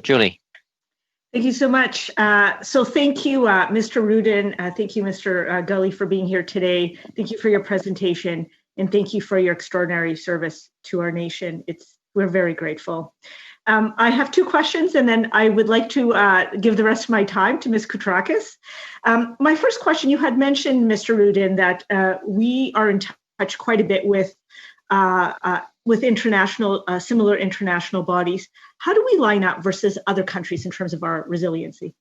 Julie. Thank you so much. So thank you, Mr. Rudin. Thank you, Mr. Gully, for being here today. Thank you for your presentation, and thank you for your extraordinary service to our nation. We're very grateful. I have two questions, and then I would like to give the rest of my time to Ms. Koutrakis. My first question, you had mentioned, Mr. Rudin, that we are in touch quite a bit with international, similar international bodies. How do we line up versus other countries in terms of our resiliency?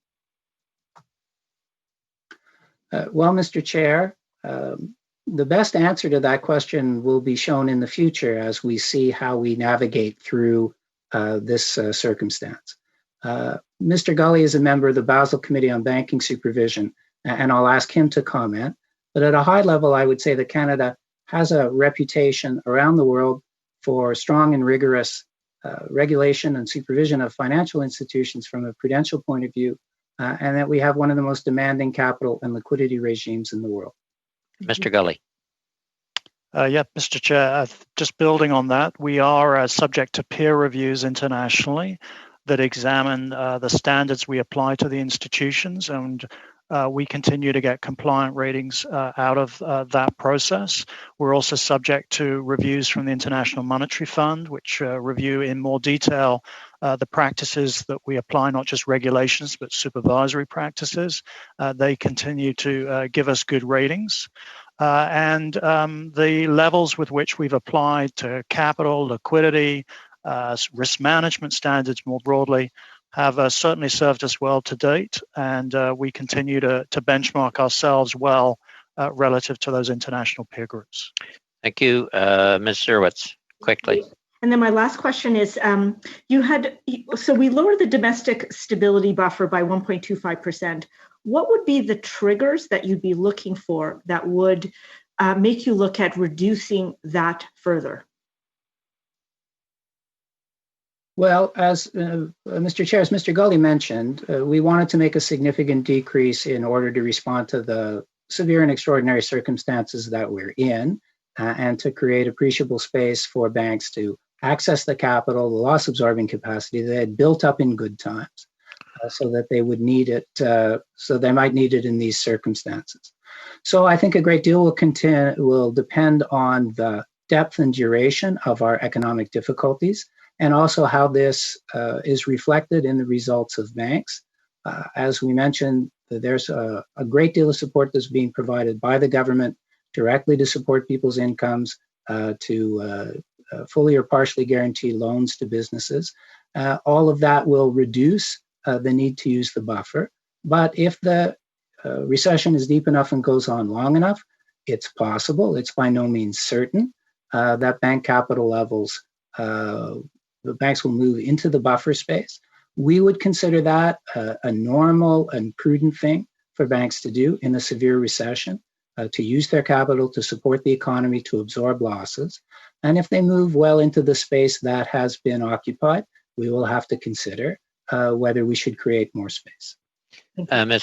Well, Mr. Chair, the best answer to that question will be shown in the future as we see how we navigate through this circumstance. Mr. Gully is a member of the Basel Committee on Banking Supervision, and I'll ask him to comment. But at a high level, I would say that Canada has a reputation around the world for strong and rigorous regulation and supervision of financial institutions from a prudential point of view, and that we have one of the most demanding capital and liquidity regimes in the world. Mr. Gully. Yeah, Mr. Chair, just building on that, we are subject to peer reviews internationally that examine the standards we apply to the institutions, and we continue to get compliant ratings out of that process. We're also subject to reviews from the International Monetary Fund, which review in more detail the practices that we apply, not just regulations, but supervisory practices. They continue to give us good ratings. And the levels with which we've applied to capital, liquidity, risk management standards more broadly have certainly served us well to date, and we continue to benchmark ourselves well relative to those international peer groups. Thank you. Ms. Dzerowicz, quickly. And then my last question is, so we lowered the domestic stability buffer by 1.25%. What would be the triggers that you'd be looking for that would make you look at reducing that further? Well, as Mr. Chair, as Mr. Gully mentioned, we wanted to make a significant decrease in order to respond to the severe and extraordinary circumstances that we're in, and to create appreciable space for banks to access the capital, the loss-absorbing capacity they had built up in good times, so that they would need it, so they might need it in these circumstances. So I think a great deal will depend on the depth and duration of our economic difficulties, and also how this is reflected in the results of banks. As we mentioned, there's a great deal of support that's being provided by the government directly to support people's incomes, to fully or partially guarantee loans to businesses. All of that will reduce the need to use the buffer. But if the recession is deep enough and goes on long enough, it's possible, it's by no means certain, that bank capital levels, the banks will move into the buffer space. We would consider that a normal and prudent thing for banks to do in a severe recession, to use their capital to support the economy, to absorb losses. And if they move well into the space that has been occupied, we will have to consider whether we should create more space. Ms.